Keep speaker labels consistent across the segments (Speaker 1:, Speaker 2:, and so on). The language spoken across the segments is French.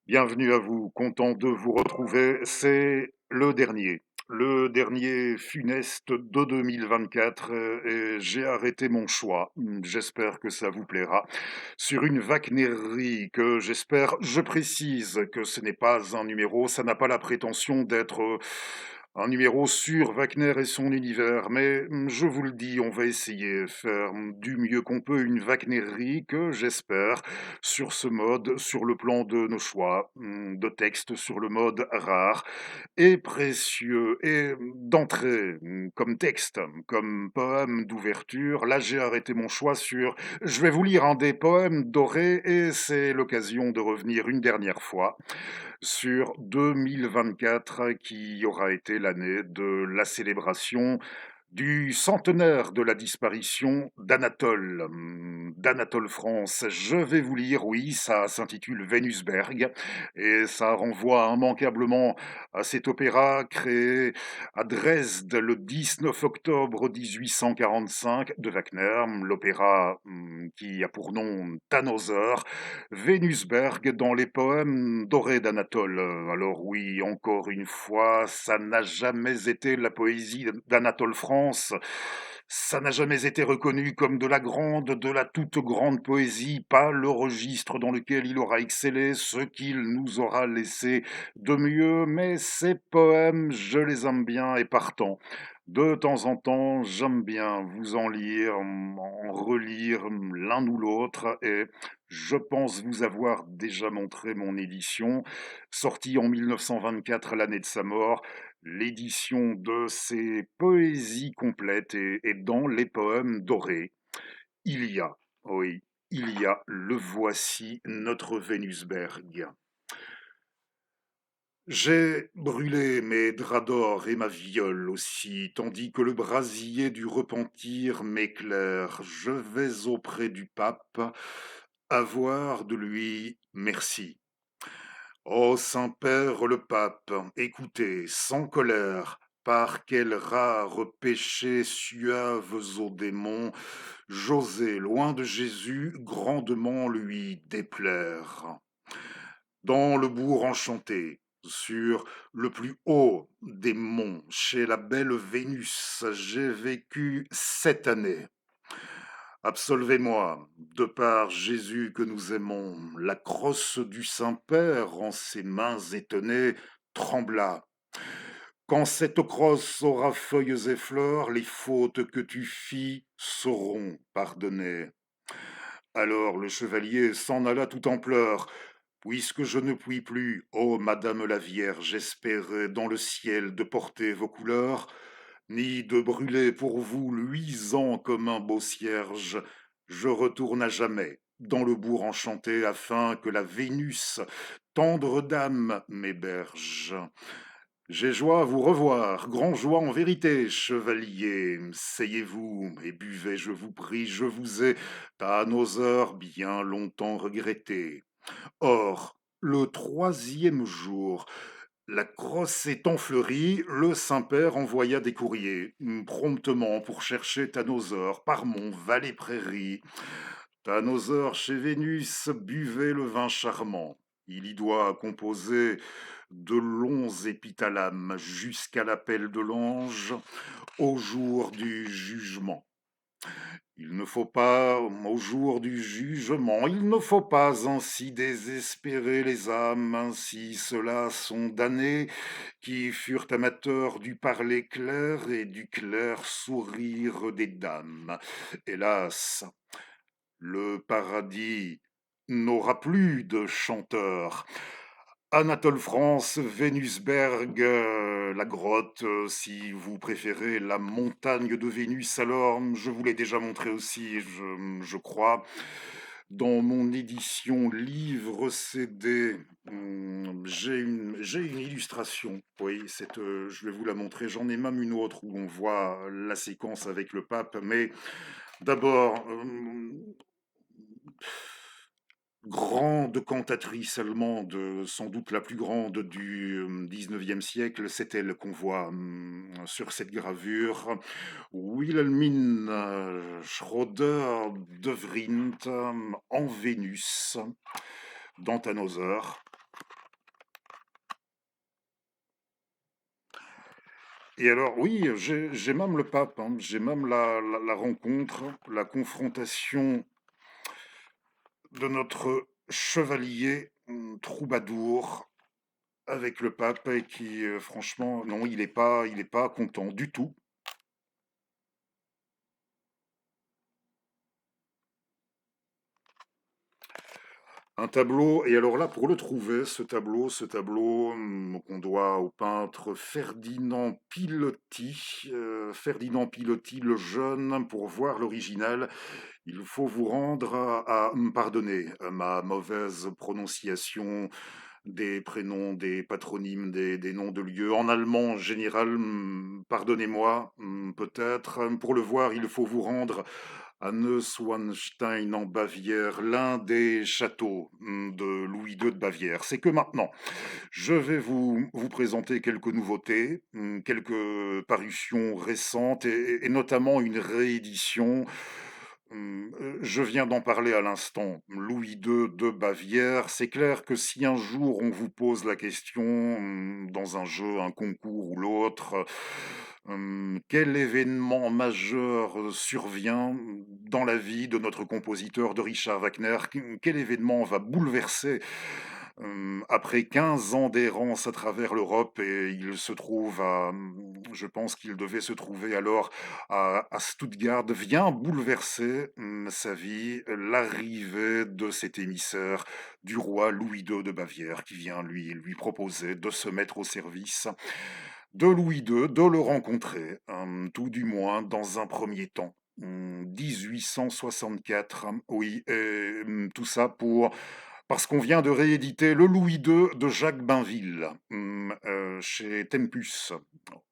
Speaker 1: Bienvenue à vous, content de vous retrouver. C'est le dernier funeste de 2024 et j'ai arrêté mon choix. J'espère que ça vous plaira. Sur une vacnerie que j'espère, je précise que ce n'est pas un numéro, ça n'a pas la prétention d'être un numéro sur Wagner et son univers, mais je vous le dis, on va essayer faire du mieux qu'on peut une Wagnerie que j'espère sur ce mode, sur le plan de nos choix, de texte sur le mode rare et précieux. Et d'entrée, comme texte, comme poème d'ouverture, là j'ai arrêté mon choix sur... Je vais vous lire un des poèmes dorés et c'est l'occasion de revenir une dernière fois sur 2024 qui aura été l'année de la célébration du centenaire de la disparition d'Anatole France. Je vais vous lire, oui, ça s'intitule Vénusberg, et ça renvoie immanquablement à cet opéra créé à Dresde le 19 octobre 1845 de Wagner, l'opéra qui a pour nom Tannhäuser, Vénusberg dans les poèmes dorés d'Anatole. Alors oui, encore une fois, ça n'a jamais été la poésie d'Anatole France. Ça n'a jamais été reconnu comme de la grande, de la toute grande poésie, pas le registre dans lequel il aura excellé, ce qu'il nous aura laissé de mieux, mais ces poèmes, je les aime bien et partant. De temps en temps, j'aime bien vous en lire, en relire l'un ou l'autre, et je pense vous avoir déjà montré mon édition, sortie en 1924, l'année de sa mort, l'édition de ses poésies complètes et dans les poèmes dorés. Il y a, oui, il y a le voici notre Vénusberg. J'ai brûlé mes draps d'or et ma viole aussi, tandis que le brasier du repentir m'éclaire. Je vais auprès du pape avoir de lui merci. Ô Saint-Père le Pape, écoutez, sans colère, par quel rare péché suaves aux démons, j'osais, loin de Jésus, grandement lui déplaire. Dans le bourg enchanté, sur le plus haut des monts, chez la belle Vénus, j'ai vécu 7 années. Absolvez-moi, de par Jésus que nous aimons, la crosse du Saint-Père en ses mains étonnées trembla. Quand cette crosse aura feuilles et fleurs, les fautes que tu fis seront pardonnées. Alors le chevalier s'en alla tout en pleurs. Puisque je ne puis plus, ô Madame la Vierge, espérer dans le ciel de porter vos couleurs, ni de brûler pour vous luisant comme un beau cierge, je retourne à jamais dans le bourg enchanté afin que la Vénus, tendre dame, m'héberge. J'ai joie à vous revoir, grand joie en vérité, chevalier. Seyez-vous et buvez, je vous prie, je vous ai, à nos heures, bien longtemps regretté. Or, le troisième jour, la crosse étant fleurie, le Saint-Père envoya des courriers, promptement pour chercher Tannhäuser par mon Vallée-Prairie. Tannhäuser chez Vénus buvait le vin charmant. Il y doit composer de longs épithalames jusqu'à l'appel de l'ange au jour du jugement. Il ne faut pas, au jour du jugement, il ne faut pas ainsi désespérer les âmes, ainsi ceux-là sont damnés, qui furent amateurs du parler clair et du clair sourire des dames. Hélas, le paradis n'aura plus de chanteurs. Anatole France, Vénusberg, la grotte, si vous préférez la montagne de Vénus, alors je vous l'ai déjà montré aussi, je crois, dans mon édition livre CD. J'ai une illustration, oui, je vais vous la montrer. J'en ai même une autre où on voit la séquence avec le pape, mais d'abord, grande cantatrice allemande, sans doute la plus grande du 19e siècle, c'est elle qu'on voit sur cette gravure. Wilhelmine Schroeder de Vrindt en Vénus, dans Tannhäuser. Et alors, oui, j'ai même le pape, hein, j'ai même la rencontre, la confrontation de notre chevalier troubadour avec le pape et qui, franchement, non, il est pas content du tout. Un tableau, et alors là, pour le trouver, ce tableau qu'on doit au peintre Ferdinand Piloty le jeune, pour voir l'original, il faut vous rendre pardonnez ma mauvaise prononciation des prénoms, des patronymes, des noms de lieux. En allemand en général, pardonnez-moi, peut-être. Pour le voir, il faut vous rendre à Neuschwanstein en Bavière, l'un des châteaux de Louis II de Bavière. C'est que maintenant, je vais vous présenter quelques nouveautés, quelques parutions récentes et notamment une réédition. Je viens d'en parler à l'instant, Louis II de Bavière. C'est clair que si un jour on vous pose la question, dans un jeu, un concours ou l'autre, quel événement majeur survient dans la vie de notre compositeur, de Richard Wagner? Quel événement va bouleverser après 15 ans d'errance à travers l'Europe, et il se trouve je pense qu'il devait se trouver alors à Stuttgart, vient bouleverser sa vie, l'arrivée de cet émissaire du roi Louis II de Bavière qui vient lui proposer de se mettre au service de Louis II, de le rencontrer, tout du moins dans un premier temps. 1864, oui, et tout ça parce qu'on vient de rééditer le Louis II de Jacques Bainville chez Tempus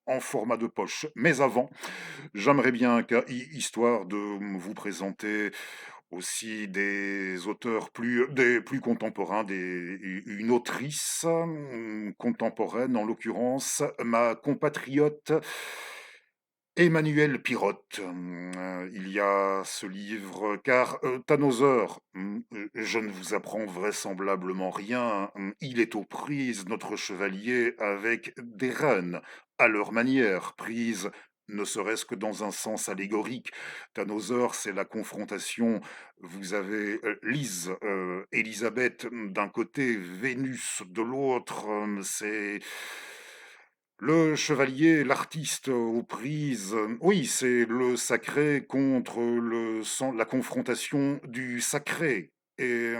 Speaker 1: en format de poche. Mais avant, j'aimerais bien, histoire de vous présenter aussi des auteurs des plus contemporains, une autrice contemporaine, en l'occurrence ma compatriote Emmanuel Pirotte. Il y a ce livre, car Tannhäuser, je ne vous apprends vraisemblablement rien, il est aux prises, notre chevalier, avec des reines, à leur manière, prises ne serait-ce que dans un sens allégorique. Tannhäuser, c'est la confrontation. Vous avez Lise, Élisabeth d'un côté, Vénus de l'autre. C'est le chevalier, l'artiste aux prises. Oui, c'est le sacré contre la confrontation du sacré et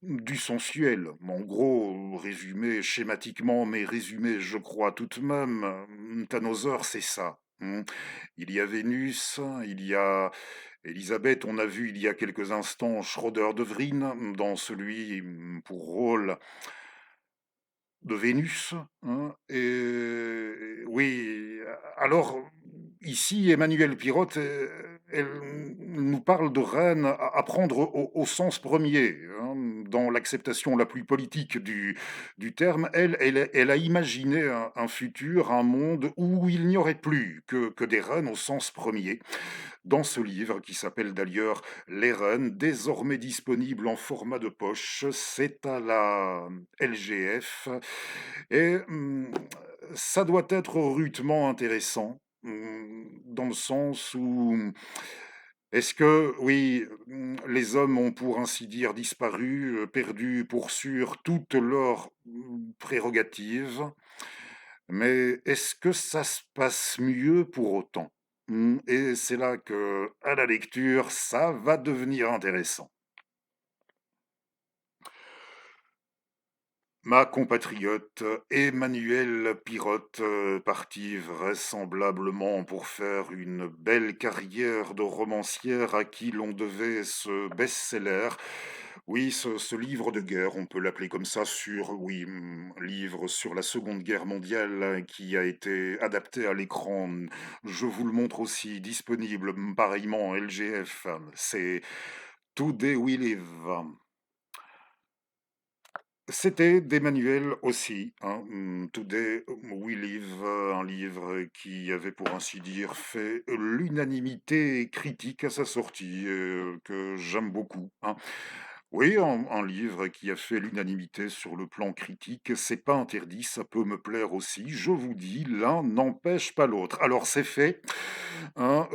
Speaker 1: du sensuel. En gros, résumé schématiquement, mais résumé, je crois tout de même, Tannhäuser, c'est ça. Il y a Vénus, il y a Élisabeth, on a vu il y a quelques instants Schroeder de Vryn dans celui pour rôle de Vénus, hein, et oui, alors ici, Emmanuel Pirotte, elle nous parle de reine à prendre au sens premier, hein, dans l'acceptation la plus politique du terme. Elle a imaginé un futur, un monde où il n'y aurait plus que des reines au sens premier, dans ce livre qui s'appelle d'ailleurs Les Reines, désormais disponible en format de poche. C'est à la LGF et ça doit être rudement intéressant, dans le sens où est-ce que, oui, les hommes ont pour ainsi dire disparu, perdu pour sûr toutes leurs prérogatives, mais est-ce que ça se passe mieux pour autant? Et c'est là que, à la lecture, ça va devenir intéressant. Ma compatriote Emmanuelle Pirotte, partie vraisemblablement pour faire une belle carrière de romancière à qui l'on devait ce best-seller. Oui, ce livre de guerre, on peut l'appeler comme ça, oui, livre sur la Seconde Guerre mondiale, qui a été adapté à l'écran. Je vous le montre aussi, disponible pareillement en LGF. C'est Today We Live. C'était d'Emmanuel aussi, hein, Today We Live, un livre qui avait pour ainsi dire fait l'unanimité critique à sa sortie, que j'aime beaucoup, hein. Oui, un livre qui a fait l'unanimité sur le plan critique, c'est pas interdit, ça peut me plaire aussi. Je vous dis, l'un n'empêche pas l'autre. Alors c'est fait, hein,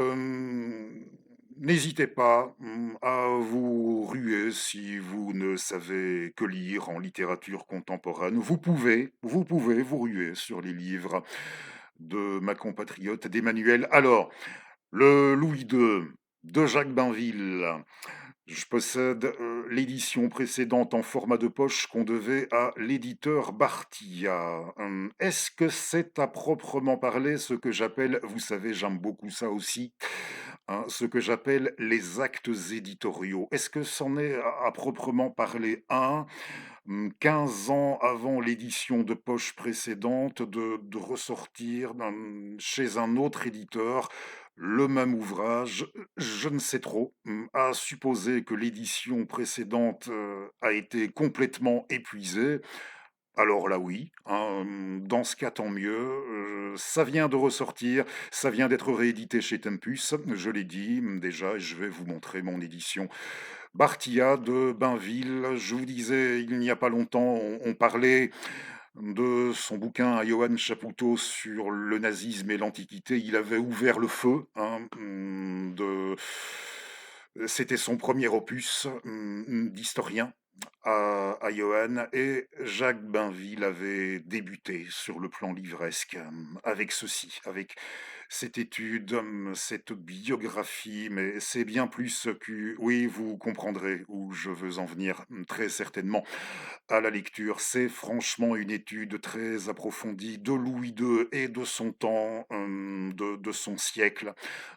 Speaker 1: n'hésitez pas, à vous ruer si vous ne savez que lire en littérature contemporaine. Vous pouvez vous ruer sur les livres de ma compatriote d'Emmanuel. Alors, le Louis II de Jacques Bainville. Je possède, l'édition précédente en format de poche qu'on devait à l'éditeur Bartia. Est-ce que c'est à proprement parler ce que j'appelle, vous savez, j'aime beaucoup ça aussi, hein, ce que j'appelle les actes éditoriaux? Est-ce que c'en est à proprement parler un, 15 ans avant l'édition de poche précédente, de ressortir, chez un autre éditeur, le même ouvrage? Je ne sais trop, à supposer que l'édition précédente, a été complètement épuisée, alors là oui, hein, dans ce cas tant mieux, ça vient de ressortir, ça vient d'être réédité chez Tempus, je l'ai dit, déjà, et je vais vous montrer mon édition Bartia de Bainville. Je vous disais, il n'y a pas longtemps, on parlait de son bouquin à Johann Chapoutot sur le nazisme et l'Antiquité. Il avait ouvert le feu, hein, c'était son premier opus, d'historien à Johann, et Jacques Bainville avait débuté sur le plan livresque, avec ceci, avec cette étude, cette biographie, mais c'est bien plus que... Oui, vous comprendrez où je veux en venir, très certainement, à la lecture. C'est franchement une étude très approfondie de Louis II et de son temps, de son siècle,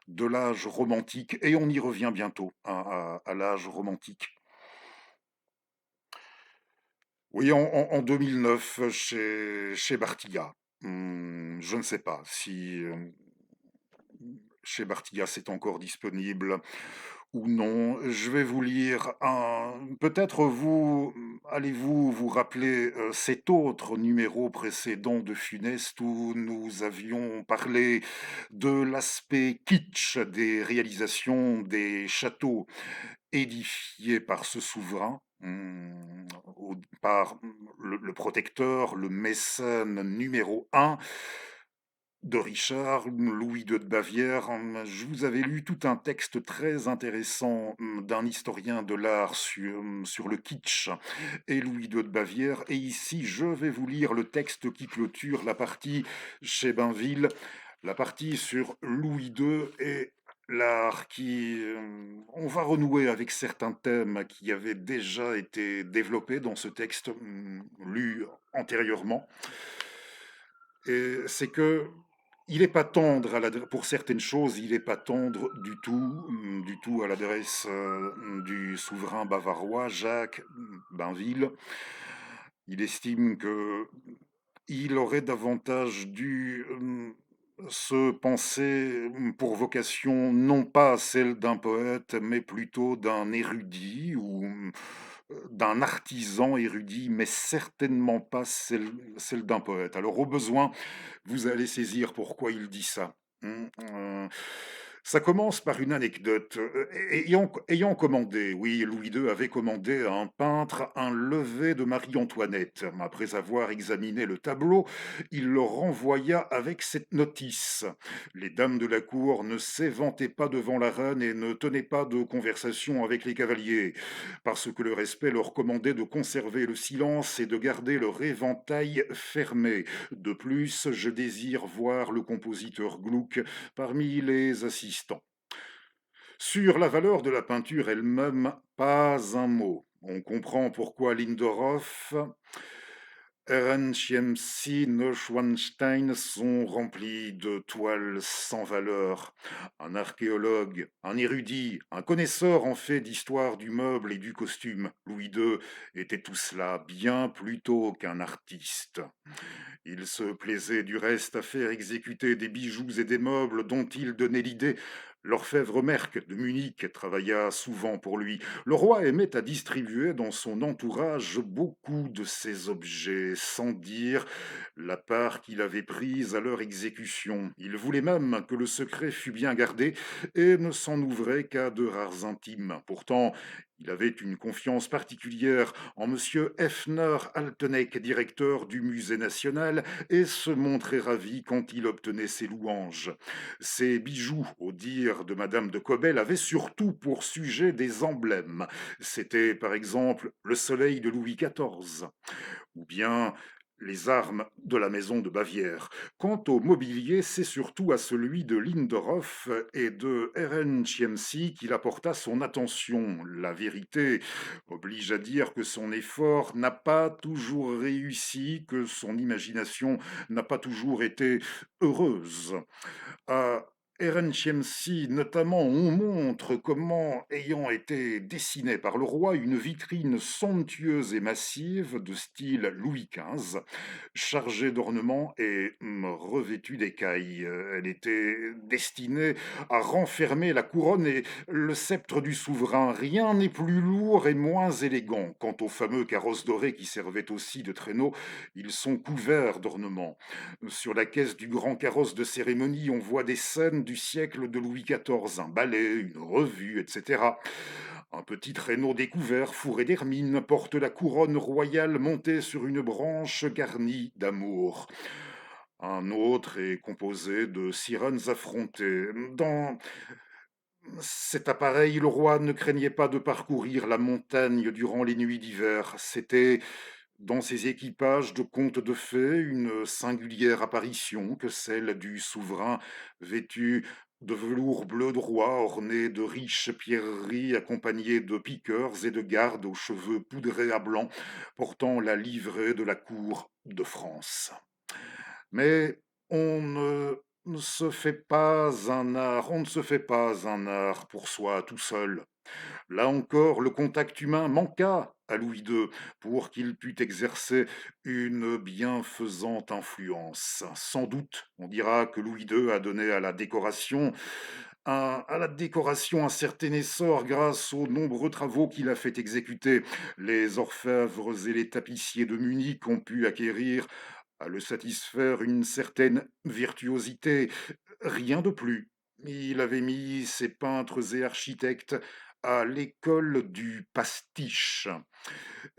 Speaker 1: de l'âge romantique, et on y revient bientôt, à l'âge romantique. Oui, en 2009, chez Bartiga. Je ne sais pas si chez Bartiga c'est encore disponible ou non. Je vais vous lire un... Peut-être vous allez-vous vous rappeler cet autre numéro précédent de Funeste où nous avions parlé de l'aspect kitsch des réalisations des châteaux édifié par ce souverain, par le protecteur, le mécène numéro un de Richard, Louis II de Bavière. Je vous avais lu tout un texte très intéressant d'un historien de l'art sur le kitsch et Louis II de Bavière. Et ici, je vais vous lire le texte qui clôture la partie chez Bainville, la partie sur Louis II et l'art qui... on va renouer avec certains thèmes qui avaient déjà été développés dans ce texte lu antérieurement. Et c'est que il n'est pas tendre pour certaines choses, il n'est pas tendre du tout à l'adresse du souverain bavarois Jacques Bainville. Il estime que il aurait davantage dû se penser pour vocation non pas celle d'un poète, mais plutôt d'un érudit ou d'un artisan érudit, mais certainement pas celle d'un poète. Alors au besoin, vous allez saisir pourquoi il dit ça. Ça commence par une anecdote. Ayant commandé, oui, Louis II avait commandé à un peintre un lever de Marie-Antoinette. Après avoir examiné le tableau, il le renvoya avec cette notice. Les dames de la cour ne s'éventaient pas devant la reine et ne tenaient pas de conversation avec les cavaliers, parce que le respect leur commandait de conserver le silence et de garder leur éventail fermé. De plus, je désire voir le compositeur Gluck parmi les assistants. Sur la valeur de la peinture elle-même, pas un mot. On comprend pourquoi Lindorff, Ehrenchiemsee, Neuschwanstein sont remplis de toiles sans valeur. Un archéologue, un érudit, un connaisseur en fait d'histoire du meuble et du costume, Louis II, était tout cela bien plutôt qu'un artiste. Il se plaisait du reste à faire exécuter des bijoux et des meubles dont il donnait l'idée. L'orfèvre Merck de Munich travailla souvent pour lui. Le roi aimait à distribuer dans son entourage beaucoup de ces objets, sans dire la part qu'il avait prise à leur exécution. Il voulait même que le secret fût bien gardé et ne s'en ouvrait qu'à de rares intimes. Pourtant, Il avait une confiance particulière en monsieur Hefner Alteneck, directeur du Musée national, et se montrait ravi quand il obtenait ses louanges. Ses bijoux, au dire de madame de Cobel, avaient surtout pour sujet des emblèmes. C'était par exemple le soleil de Louis XIV ou bien les armes de la maison de Bavière. Quant au mobilier, c'est surtout à celui de Linderhof et de Ehrenchiemsee qu'il apporta son attention. La vérité oblige à dire que son effort n'a pas toujours réussi, que son imagination n'a pas toujours été heureuse. À Ehrenchiemsee, notamment, on montre comment, ayant été dessinée par le roi, une vitrine somptueuse et massive de style Louis XV, chargée d'ornements et revêtue d'écailles. Elle était destinée à renfermer la couronne et le sceptre du souverain. Rien n'est plus lourd et moins élégant. Quant aux fameux carrosses dorés qui servaient aussi de traîneau, ils sont couverts d'ornements. Sur la caisse du grand carrosse de cérémonie, on voit des scènes du siècle de Louis XIV, un ballet, une revue, etc. Un petit traîneau découvert, fourré d'hermine, porte la couronne royale montée sur une branche garnie d'amour. Un autre est composé de sirènes affrontées. Dans cet appareil, le roi ne craignait pas de parcourir la montagne durant les nuits d'hiver. C'était dans ces équipages de contes de fées une singulière apparition que celle du souverain vêtu de velours bleu de roi orné de riches pierreries accompagné de piqueurs et de gardes aux cheveux poudrés à blanc portant la livrée de la cour de France. Mais on ne se fait pas un art, on ne se fait pas un art pour soi tout seul. Là encore, le contact humain manqua à Louis II pour qu'il pût exercer une bienfaisante influence. Sans doute, on dira que Louis II a donné à la décoration un certain essor grâce aux nombreux travaux qu'il a fait exécuter. Les orfèvres et les tapissiers de Munich ont pu acquérir à le satisfaire une certaine virtuosité, rien de plus. Il avait mis ses peintres et architectes à l'école du pastiche.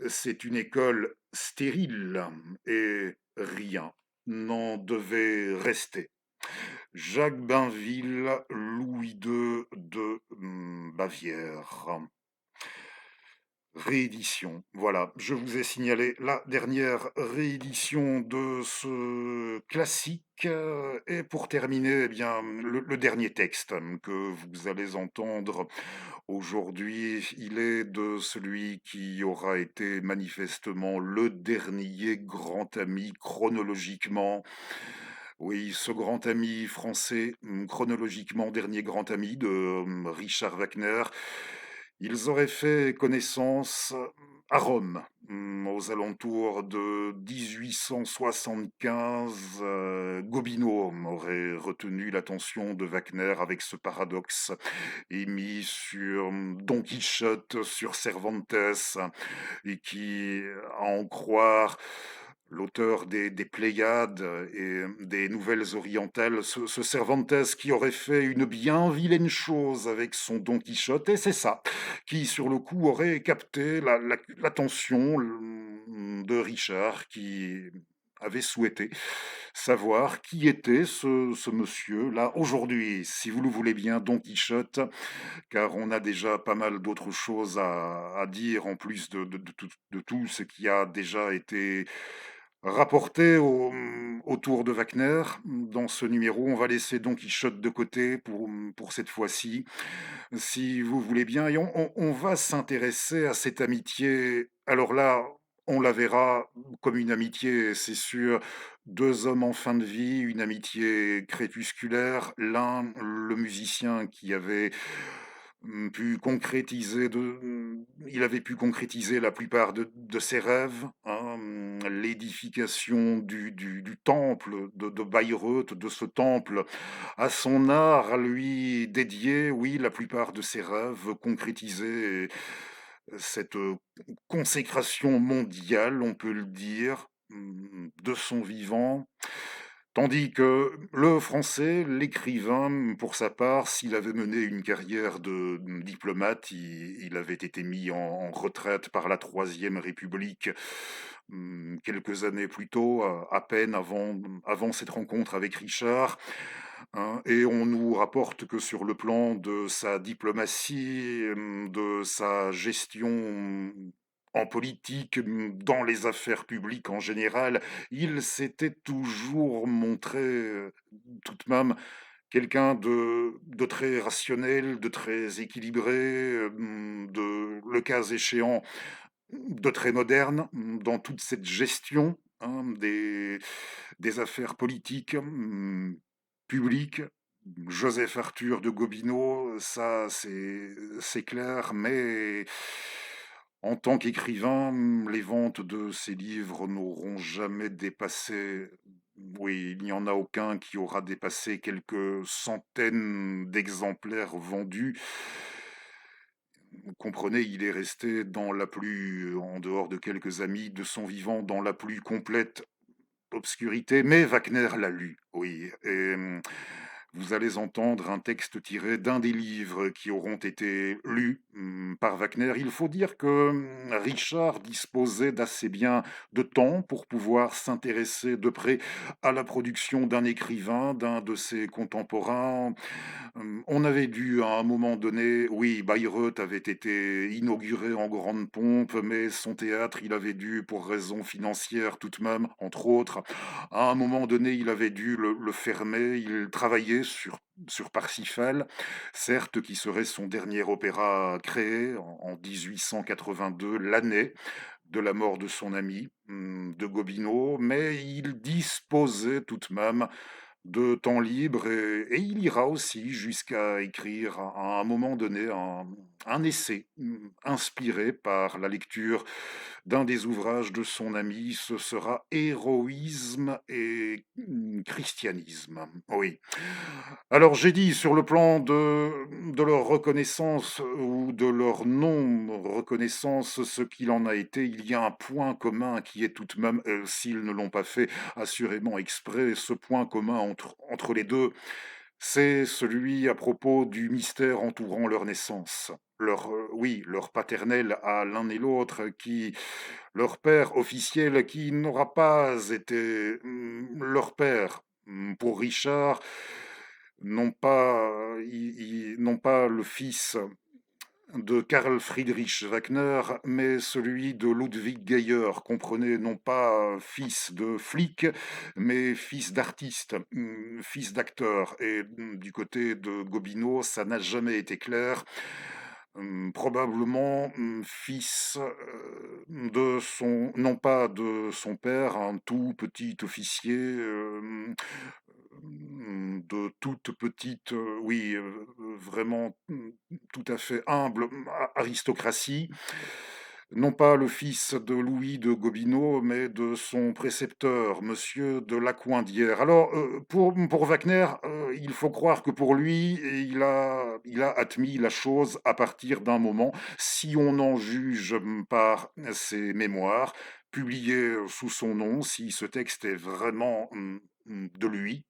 Speaker 1: C'est une école stérile et rien n'en devait rester. Jacques Bainville, Louis II de Bavière. Réédition. Voilà, je vous ai signalé la dernière réédition de ce classique. Et pour terminer, eh bien, le dernier texte que vous allez entendre aujourd'hui, il est de celui qui aura été manifestement le dernier grand ami chronologiquement. Oui, ce grand ami français, chronologiquement dernier grand ami de Richard Wagner. Ils auraient fait connaissance à Rome, aux alentours de 1875. Gobineau aurait retenu l'attention de Wagner avec ce paradoxe émis sur Don Quichotte, sur Cervantes, et qui, à en croire l'auteur des Pléiades et des Nouvelles Orientales, ce Cervantes qui aurait fait une bien vilaine chose avec son Don Quichotte, et c'est ça, qui sur le coup aurait capté l'attention de Richard, qui avait souhaité savoir qui était ce monsieur-là aujourd'hui, si vous le voulez bien, Don Quichotte, car on a déjà pas mal d'autres choses à dire en plus de tout ce qui a déjà été rapporté autour de Wagner. Dans ce numéro, on va laisser Don Quichotte de côté pour cette fois-ci, si vous voulez bien, et on va s'intéresser à cette amitié. Alors là, on la verra comme une amitié, c'est sûr, deux hommes en fin de vie, une amitié crépusculaire. L'un, le musicien qui avait il avait pu concrétiser la plupart de ses rêves, hein, l'édification du temple de Bayreuth, de ce temple à son art, à lui dédié, oui, la plupart de ses rêves concrétisés, et cette consécration mondiale, on peut le dire, de son vivant. Tandis que le Français, l'écrivain, pour sa part, s'il avait mené une carrière de diplomate, il avait été mis en retraite par la Troisième République, quelques années plus tôt, à peine avant cette rencontre avec Richard, hein, et on nous rapporte que sur le plan de sa diplomatie, de sa gestion, en politique, dans les affaires publiques en général, il s'était toujours montré, tout de même, quelqu'un de très rationnel, de très équilibré, le cas échéant, de très moderne, dans toute cette gestion, hein, des affaires politiques, publiques. Joseph Arthur de Gobineau, ça c'est clair, mais en tant qu'écrivain, les ventes de ses livres n'auront jamais dépassé, oui, il n'y en a aucun qui aura dépassé quelques centaines d'exemplaires vendus. Vous comprenez, il est resté dans la plus, en dehors de quelques amis de son vivant, dans la plus complète obscurité, mais Wagner l'a lu, oui, et vous allez entendre un texte tiré d'un des livres qui auront été lus, par Wagner. Il faut dire que, Richard disposait d'assez bien de temps pour pouvoir s'intéresser de près à la production d'un écrivain, d'un de ses contemporains. On avait dû à un moment donné, oui, Bayreuth avait été inauguré en grande pompe, mais son théâtre, il avait dû, pour raisons financières tout de même, entre autres, à un moment donné, il avait dû le fermer. Il travaillait sur Parsifal, certes, qui serait son dernier opéra créé en 1882, l'année de la mort de son ami, de Gobineau, mais il disposait tout de même de temps libre, et il ira aussi jusqu'à écrire à un moment donné un essai, inspiré par la lecture d'un des ouvrages de son ami. Ce sera Héroïsme et christianisme. Oui. Alors j'ai dit, sur le plan de leur reconnaissance ou de leur non-reconnaissance, ce qu'il en a été, il y a un point commun qui est tout de même, s'ils ne l'ont pas fait assurément exprès, ce point commun entre les deux, c'est celui à propos du mystère entourant leur naissance. Oui, leur paternel à l'un et l'autre, leur père officiel qui n'aura pas été, leur père, pour Richard, non pas le fils de Karl Friedrich Wagner, mais celui de Ludwig Geyer. Comprenez, non pas fils de flic, mais fils d'artiste, fils d'acteur. Et du côté de Gobineau, ça n'a jamais été clair. Probablement, fils, non pas de son père, un tout petit officier, de toute petite, oui, vraiment, tout à fait humble, aristocratie. Non pas le fils de Louis de Gobineau, mais de son précepteur, monsieur de Lacoindière. Alors, pour Wagner, il faut croire que pour lui, il a admis la chose à partir d'un moment, si on en juge, par ses mémoires, publiées sous son nom, si ce texte est vraiment, de lui.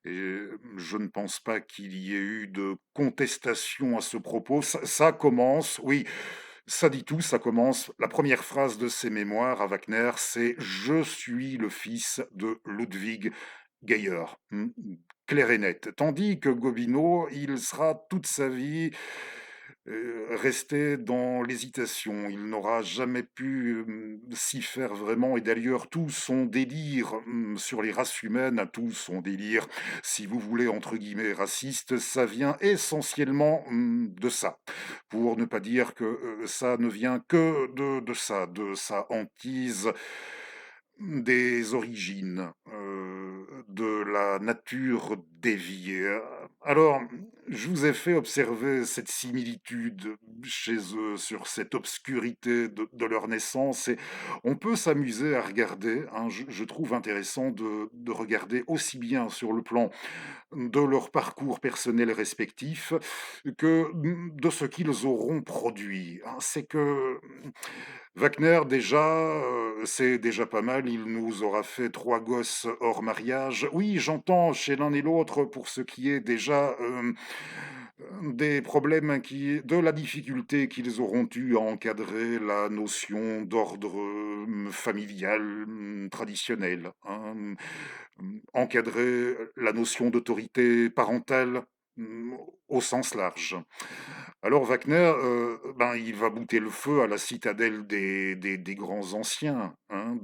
Speaker 1: Et je ne pense pas qu'il y ait eu de contestation à ce propos. Ça commence, oui, ça dit tout, ça commence. La première phrase de ses mémoires à Wagner, c'est: «Je suis le fils de Ludwig Geyer». Clair et net. Tandis que Gobineau, il sera toute sa vie, resté dans l'hésitation. Il n'aura jamais pu, s'y faire vraiment, et d'ailleurs tout son délire, sur les races humaines, tout son délire, si vous voulez, entre guillemets, «raciste», ça vient essentiellement, de ça. Pour ne pas dire que, ça ne vient que de ça, de sa hantise des origines, de la nature déviée. Alors, je vous ai fait observer cette similitude chez eux, sur cette obscurité de leur naissance, et on peut s'amuser à regarder, hein, je trouve intéressant de regarder aussi bien sur le plan de leur parcours personnel respectif que, de ce qu'ils auront produit, hein. C'est que Wagner déjà, c'est déjà pas mal, il nous aura fait 3 gosses hors mariage. Oui, j'entends chez l'un et l'autre pour ce qui est déjà, des problèmes qui de la difficulté qu'ils auront eu à encadrer la notion d'ordre, familial, traditionnel, hein, encadrer la notion d'autorité parentale, mmh, au sens large. Alors Wagner, ben, il va bouter le feu à la citadelle des grands anciens, hein,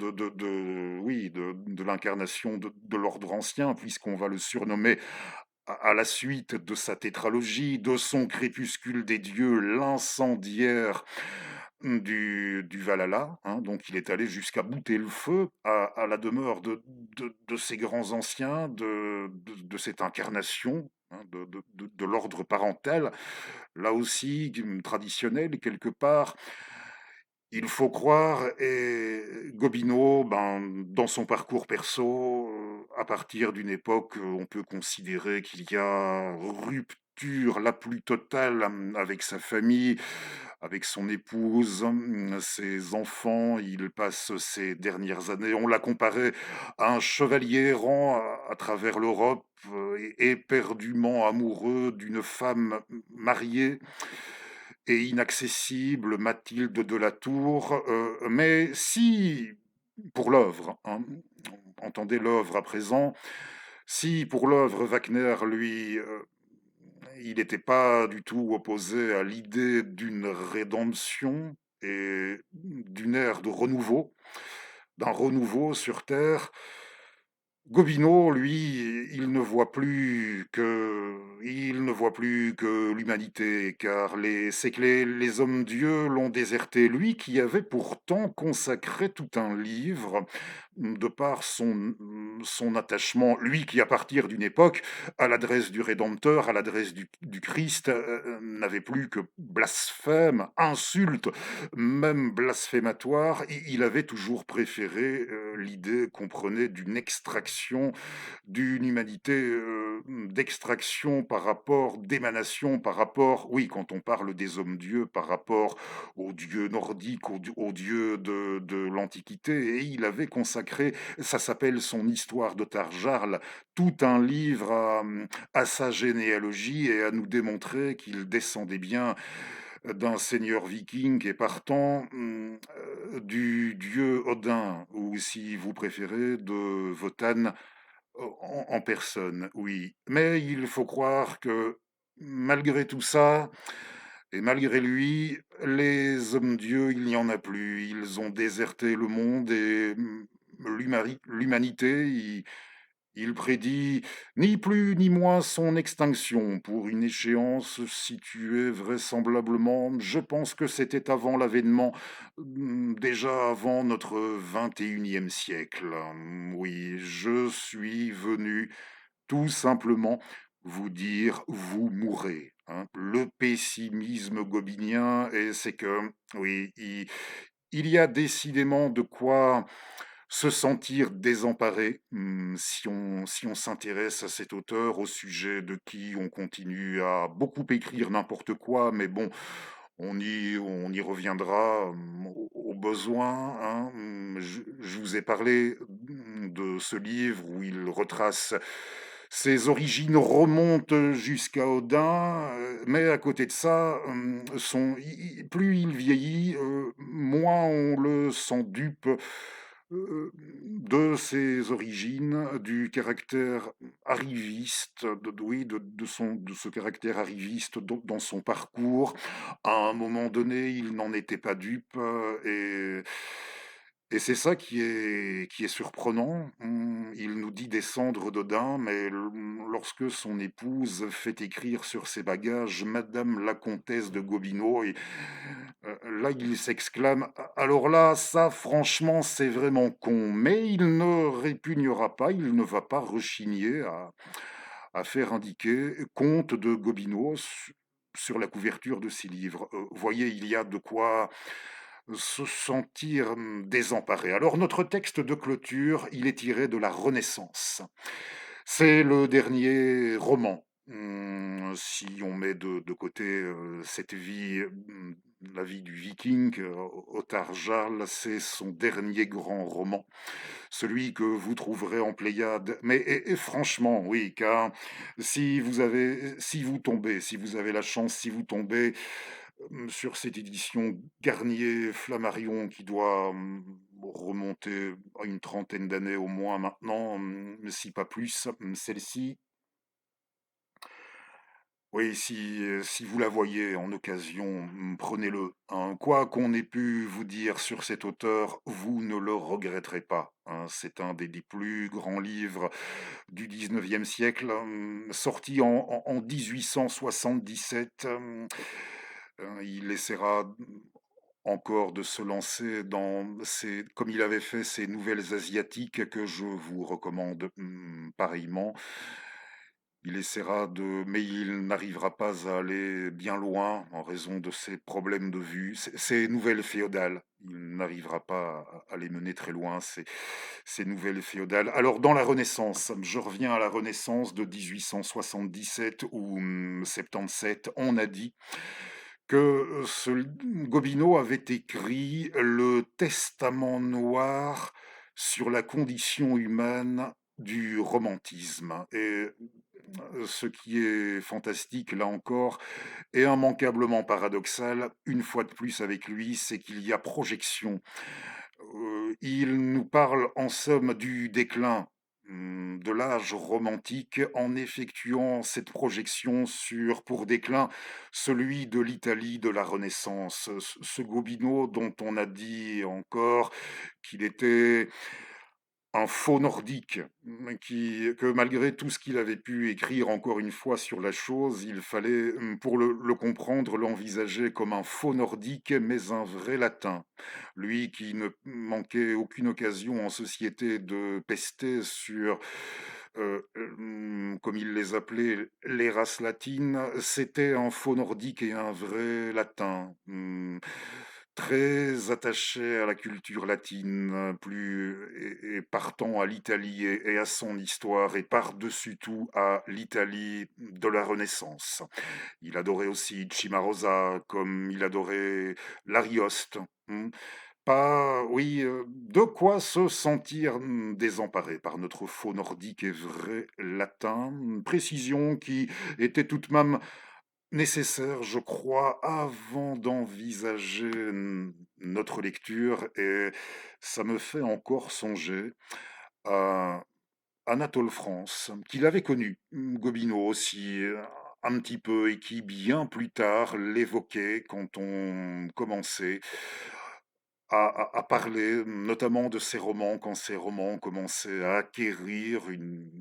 Speaker 1: oui, de l'incarnation de l'ordre ancien, puisqu'on va le surnommer à la suite de sa tétralogie, de son crépuscule des dieux, l'incendiaire du Valhalla, hein. Donc il est allé jusqu'à bouter le feu à la demeure de ces grands anciens, de cette incarnation, hein, de l'ordre parental, là aussi, traditionnel quelque part. Il faut croire et Gobineau, ben, dans son parcours perso, à partir d'une époque, on peut considérer qu'il y a rupture la plus totale, avec sa famille, avec son épouse, ses enfants. Il passe ses dernières années, on l'a comparé à un chevalier errant à travers l'Europe, et éperdument amoureux d'une femme mariée et inaccessible, Mathilde de la Tour, mais si pour l'œuvre, hein, entendez l'œuvre à présent, si pour l'œuvre Wagner, lui, il n'était pas du tout opposé à l'idée d'une rédemption et d'une ère de renouveau, d'un renouveau sur terre. Gobineau, lui, il ne voit plus que l'humanité, car c'est que les hommes-dieux l'ont déserté. Lui qui avait pourtant consacré tout un livre, de par son attachement, lui qui, à partir d'une époque, à l'adresse du Rédempteur, à l'adresse du Christ, n'avait plus que blasphème, insulte, même blasphématoire, il avait toujours préféré l'idée qu'on prenait d'une extraction, d'une humanité d'extraction par rapport, d'émanation par rapport, oui, quand on parle des hommes-dieux, par rapport aux dieux nordiques, aux dieux de l'Antiquité. Et il avait consacré, ça s'appelle son histoire de Tarjarl, tout un livre à sa généalogie et à nous démontrer qu'il descendait bien d'un seigneur viking et partant du dieu Odin, ou si vous préférez, de Wotan en personne, oui. Mais il faut croire que malgré tout ça, et malgré lui, les hommes-dieux, il n'y en a plus. Ils ont déserté le monde et l'humanité. Il prédit ni plus ni moins son extinction pour une échéance située vraisemblablement, je pense que c'était avant l'avènement, déjà avant notre 21e siècle. Oui, je suis venu tout simplement vous dire: «Vous mourrez», hein. Le pessimisme gobinien et c'est que, oui, il y a décidément de quoi se sentir désemparé, si on s'intéresse à cet auteur, au sujet de qui on continue à beaucoup écrire n'importe quoi, mais bon, on y reviendra, au besoin, hein. Je vous ai parlé, de ce livre où il retrace ses origines remontent jusqu'à Odin, mais à côté de ça, son i plus il vieillit, moins on le sent dupe, de ses origines, du caractère arriviste, oui, de ce caractère arriviste dans son parcours. À un moment donné, il n'en était pas dupe, et c'est ça qui est surprenant. Il nous dit descendre d'Odin, mais lorsque son épouse fait écrire sur ses bagages «Madame la comtesse de Gobineau», et là, il s'exclame: Alors là, ça franchement, c'est vraiment con», mais il ne répugnera pas, il ne va pas rechigner à faire indiquer «Comte de Gobineau» sur la couverture de ses livres. Voyez, il y a de quoi se sentir, désemparé. Alors notre texte de clôture, il est tiré de la Renaissance. C'est le dernier roman, si on met de côté, cette vie, La vie du Viking, Ottar Jarl, c'est son dernier grand roman, celui que vous trouverez en Pléiade. Mais et franchement, oui, car si vous avez la chance, si vous tombez, sur cette édition Garnier-Flammarion qui doit, remonter à une trentaine d'années au moins maintenant, si pas plus, celle-ci, oui, si vous la voyez en occasion, prenez-le, hein. Quoi qu'on ait pu vous dire sur cet auteur, vous ne le regretterez pas, hein. C'est un des plus grands livres du 19e siècle, sorti en 1877. Il essaiera encore de se lancer dans ces comme il avait fait ces nouvelles asiatiques que je vous recommande, pareillement. Il essaiera de mais il n'arrivera pas à aller bien loin en raison de ses problèmes de vue, ces nouvelles féodales. Il n'arrivera pas à les mener très loin, ces nouvelles féodales. Alors dans la Renaissance, je reviens à la Renaissance de 1877 ou 77, on a dit que, ce Gobineau avait écrit le testament noir sur la condition humaine du romantisme et ce qui est fantastique, là encore, et immanquablement paradoxal, une fois de plus avec lui, c'est qu'il y a projection. Il nous parle en somme du déclin, de l'âge romantique en effectuant cette projection sur, pour déclin, celui de l'Italie de la Renaissance. Ce Gobineau dont on a dit encore qu'il était un faux nordique, que malgré tout ce qu'il avait pu écrire encore une fois sur la chose, il fallait, pour le comprendre, l'envisager comme un faux nordique, mais un vrai latin. Lui qui ne manquait aucune occasion en société de pester sur, comme il les appelait, les races latines, c'était un faux nordique et un vrai latin. Très attaché à la culture latine, et partant à l'Italie et à son histoire et par-dessus tout à l'Italie de la Renaissance. Il adorait aussi Cimarosa, comme il adorait l'Arioste. Pas oui, de quoi se sentir, désemparé par notre faux nordique et vrai latin. Précision qui était tout de même nécessaire, je crois, avant d'envisager notre lecture, et ça me fait encore songer à Anatole France, qu'il avait connu, Gobineau aussi, un petit peu, et qui bien plus tard l'évoquait quand on commençait à parler, notamment de ses romans, quand ses romans commençaient à acquérir une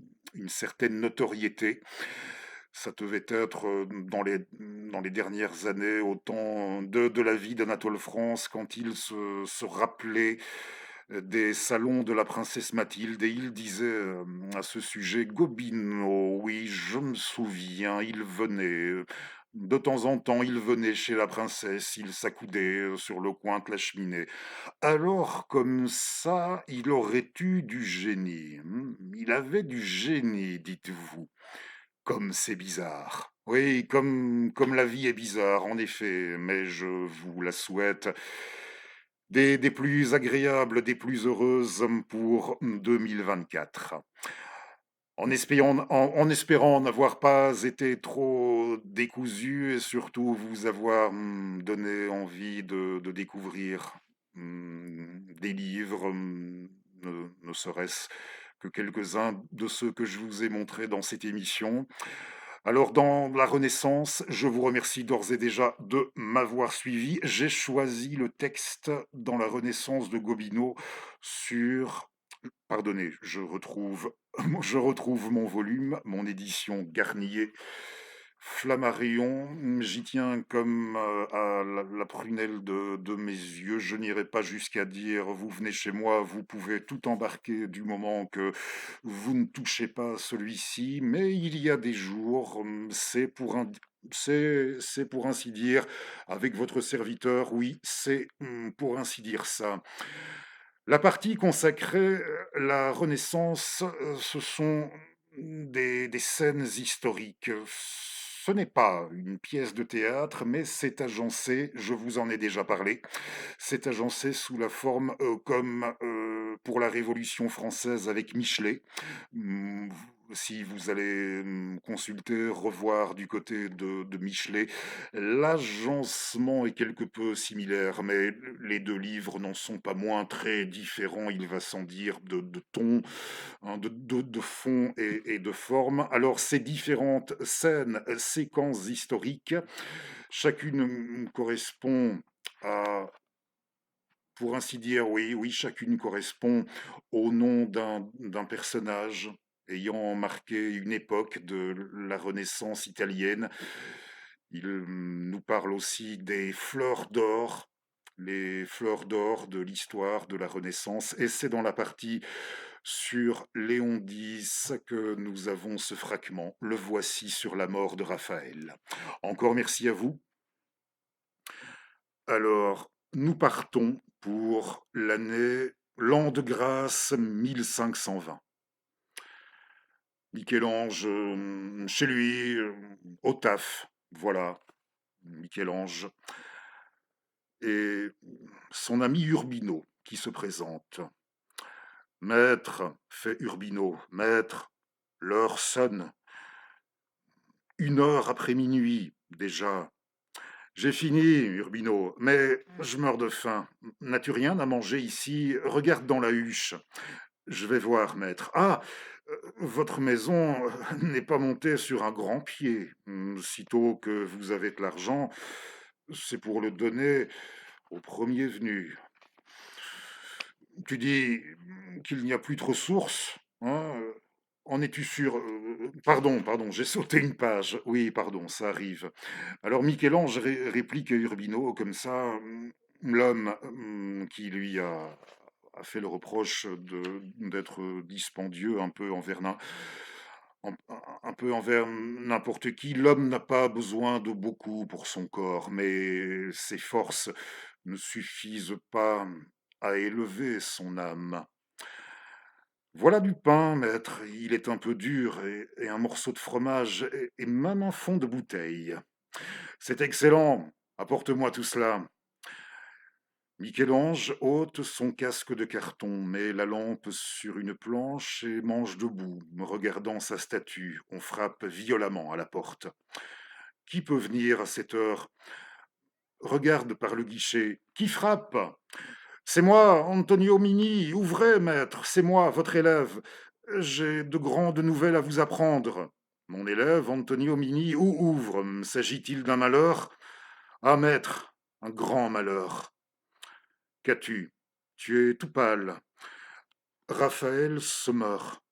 Speaker 1: certaine notoriété. Ça devait être, dans les dernières années, au temps de la vie d'Anatole France, quand il se rappelait, des salons de la princesse Mathilde, et il disait, à ce sujet: «Gobineau, oui, je me souviens, il venait, de temps en temps, il venait chez la princesse, il s'accoudait, sur le coin de la cheminée. Alors comme ça, il aurait eu du génie, il avait du génie, dites-vous. Comme c'est bizarre. Oui, comme la vie est bizarre, en effet, mais je vous la souhaite des plus agréables, des plus heureuses, pour 2024. En espérant n'avoir pas été trop décousu et surtout vous avoir, donné envie de découvrir, des livres, ne serait-ce que quelques-uns de ceux que je vous ai montrés dans cette émission. Alors, dans la Renaissance, je vous remercie d'ores et déjà de m'avoir suivi. J'ai choisi le texte dans la Renaissance de Gobineau sur pardonnez, je retrouve mon volume, mon édition Garnier, Flammarion. J'y tiens comme, à la prunelle de mes yeux. Je n'irai pas jusqu'à dire: «Vous venez chez moi, vous pouvez tout embarquer du moment que vous ne touchez pas à celui-ci», mais il y a des jours, c'est pour ainsi dire, avec votre serviteur, oui, c'est, pour ainsi dire ça. La partie consacrée, la Renaissance, ce sont des scènes historiques, ce n'est pas une pièce de théâtre, mais c'est agencé, je vous en ai déjà parlé, c'est agencé sous la forme comme pour la Révolution française avec Michelet. Si vous allez consulter, revoir du côté de Michelet, l'agencement est quelque peu similaire, mais les deux livres n'en sont pas moins très différents, il va sans dire, de ton, hein, de fond et de forme. Alors, ces différentes scènes, séquences historiques, chacune correspond à, pour ainsi dire, oui, oui, chacune correspond au nom d'un personnage ayant marqué une époque de la Renaissance italienne. Il nous parle aussi des fleurs d'or, les fleurs d'or de l'histoire de la Renaissance, et c'est dans la partie sur Léon X que nous avons ce fragment. Le voici sur la mort de Raphaël. Encore merci à vous. Alors, nous partons pour l'an de grâce 1520. Michel-Ange, chez lui, au taf, voilà, Michel-Ange, et son ami Urbino qui se présente. Maître, fait Urbino, maître, l'heure sonne. 1 heure après minuit, déjà. J'ai fini, Urbino, mais je meurs de faim. N'as-tu rien à manger ici? Regarde dans la huche. Je vais voir, maître. Ah, votre maison n'est pas montée sur un grand pied. Sitôt que vous avez de l'argent, c'est pour le donner au premier venu. Tu dis qu'il n'y a plus de ressources, hein? En es-tu sûr? Pardon, j'ai sauté une page. Oui, pardon, ça arrive. Alors Michel-Ange réplique à Urbino comme ça, l'homme qui lui a fait le reproche d'être dispendieux un, un peu envers n'importe qui. L'homme n'a pas besoin de beaucoup pour son corps, mais ses forces ne suffisent pas à élever son âme. Voilà du pain, maître. Il est un peu dur et un morceau de fromage et même un fond de bouteille. C'est excellent. Apporte-moi tout cela. Michel-Ange ôte son casque de carton, met la lampe sur une planche et mange debout, regardant sa statue. On frappe violemment à la porte. Qui peut venir à cette heure? Regarde par le guichet. Qui frappe? C'est moi, Antonio Mini. Ouvrez, maître, c'est moi, votre élève. J'ai de grandes nouvelles à vous apprendre. Mon élève, Antonio Mini, où ouvre? S'agit-il d'un malheur? Ah, maître, un grand malheur. Qu'as-tu? Tu es tout pâle. Raphaël se meurt.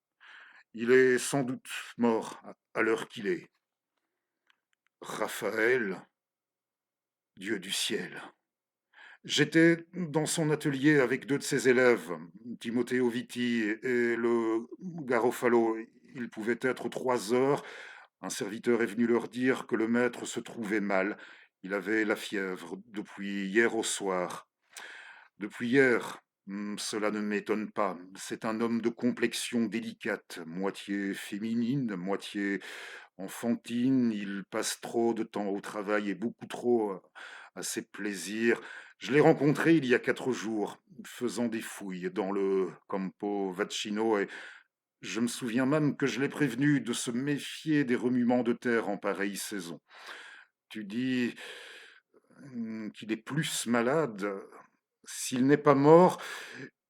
Speaker 1: Il est sans doute mort à l'heure qu'il est. Raphaël, Dieu du ciel. J'étais dans son atelier avec 2 de ses élèves, Timoteo Viti et le Garofalo. Il pouvait être 3 heures. Un serviteur est venu leur dire que le maître se trouvait mal. Il avait la fièvre depuis hier au soir. Depuis hier, cela ne m'étonne pas. C'est un homme de complexion délicate, moitié féminine, moitié enfantine. Il passe trop de temps au travail et beaucoup trop à ses plaisirs. Je l'ai rencontré il y a 4 jours, faisant des fouilles dans le Campo Vaccino, et je me souviens même que je l'ai prévenu de se méfier des remuements de terre en pareille saison. Tu dis qu'il est plus malade. S'il n'est pas mort,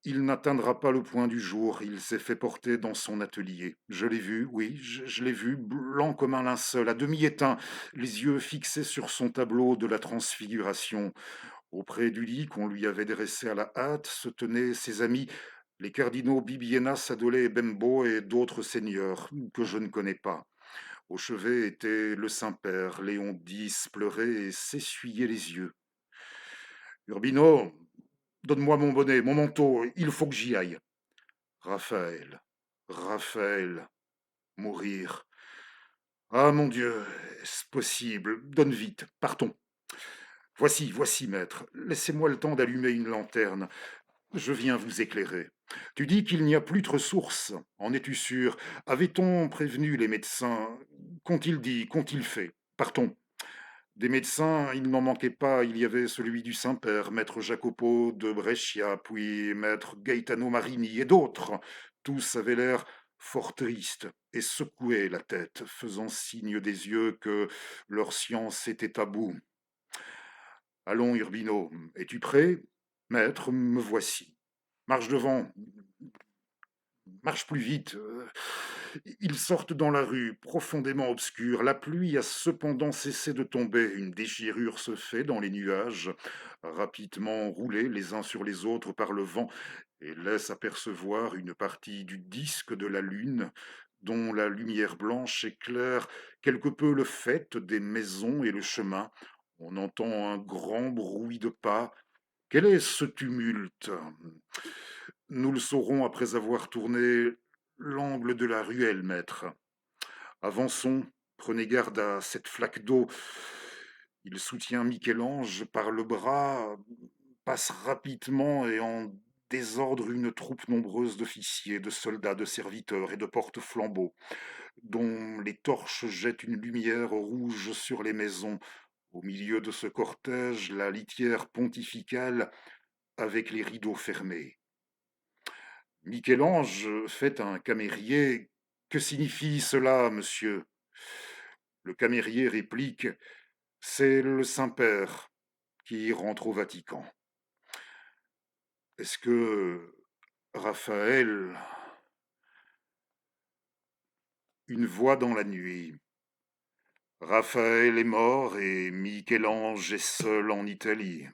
Speaker 1: il n'atteindra pas le point du jour. Il s'est fait porter dans son atelier. Je l'ai vu, oui, je l'ai vu, blanc comme un linceul, à demi éteint, les yeux fixés sur son tableau de la Transfiguration. Auprès du lit qu'on lui avait dressé à la hâte se tenaient ses amis, les cardinaux Bibbiena, Sadolet et Bembo, et d'autres seigneurs que je ne connais pas. Au chevet était le Saint-Père. Léon X pleurait et s'essuyait les yeux. Urbino, donne-moi mon bonnet, mon manteau, il faut que j'y aille. Raphaël, Raphaël, mourir. Ah mon Dieu, est-ce possible? Donne vite, partons. Voici, maître, laissez-moi le temps d'allumer une lanterne. Je viens vous éclairer. Tu dis qu'il n'y a plus de ressources. En es-tu sûr? Avait-on prévenu les médecins? Qu'ont-ils dit? Qu'ont-ils fait? Partons. Des médecins, il n'en manquait pas, il y avait celui du Saint-Père, maître Jacopo de Brescia, puis maître Gaetano Marini et d'autres. Tous avaient l'air fort tristes et secouaient la tête, faisant signe des yeux que leur science était à bout. Allons, Urbino, es-tu prêt? Maître, me voici. Marche devant, marche plus vite. Ils sortent dans la rue, profondément obscure. La pluie a cependant cessé de tomber. Une déchirure se fait dans les nuages, rapidement roulés les uns sur les autres par le vent, et laisse apercevoir une partie du disque de la lune, dont la lumière blanche éclaire quelque peu le faîte des maisons et le chemin. On entend un grand bruit de pas. Quel est ce tumulte? Nous le saurons après avoir tourné l'angle de la ruelle, maître. Avançons, prenez garde à cette flaque d'eau. Il soutient Michel-Ange par le bras, passe rapidement et en désordre une troupe nombreuse d'officiers, de soldats, de serviteurs et de porte-flambeaux, dont les torches jettent une lumière rouge sur les maisons. Au milieu de ce cortège, la litière pontificale avec les rideaux fermés. Michel-Ange fait un camérier. Que signifie cela, monsieur? Le camérier réplique: c'est le Saint-Père qui rentre au Vatican. Est-ce que Raphaël, une voix dans la nuit? Raphaël est mort et Michel-Ange est seul en Italie.